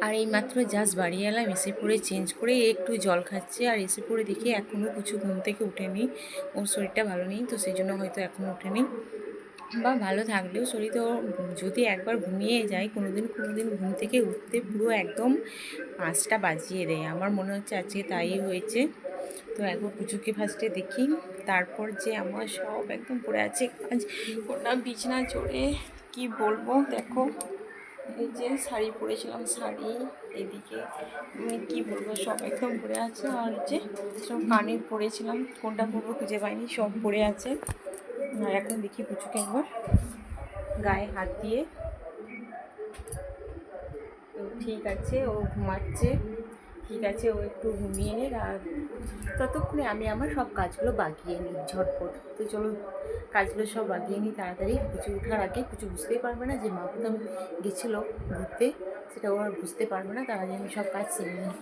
আর এই মাত্র জাস্ট বাড়ি এলাম, এসে পড়ে চেঞ্জ করে একটু জল খাচ্ছে। আর এসে পড়ে দেখি এখনও কিছু ঘুম থেকে উঠেনি, ওর শরীরটা ভালো নেই তো সেই জন্য হয়তো এখনও ওঠেনি। বা ভালো থাকলেও শরীর তো যদি একবার ঘুমিয়ে যায় কোনো দিন ঘুম থেকে উঠতে পুরো একদম 5টা বাজিয়ে দেয়। আমার মনে হচ্ছে আজকে তাই হয়েছে। তো একবার পুচুকে ফার্স্টে দেখি, তারপর যে আমার সব একদম পড়ে আছে কাজ করলাম বিছনা চড়ে। কি বলবো, দেখো এই যে শাড়ি পরেছিলাম, শাড়ি এদিকে কি বলবো সব একদম পরে আছে। আর যে সব কানে পরেছিলাম, কোনটা পরবো খুঁজে পাইনি, সব পরে আছে। আর এখন দেখি পুচুকে একবার গায়ে হাত দিয়ে, তো ঠিক আছে ও ঘুমাচ্ছে, ঠিক আছে ও একটু ঘুমিয়ে নিক। আর ততক্ষণে আমি আমার সব কাজগুলো বাগিয়ে নিই ঝটপট। তো চলো কাজগুলো সব বাগিয়ে নিই তাড়াতাড়ি। কিছু ওঠার আগে কিছু বুঝতেই পারবে না যে মা কোথাও গেছিলো ঘুরতে, সেটা ও আর বুঝতে পারবে না, তার আগে আমি সব কাজ সেরে নিই।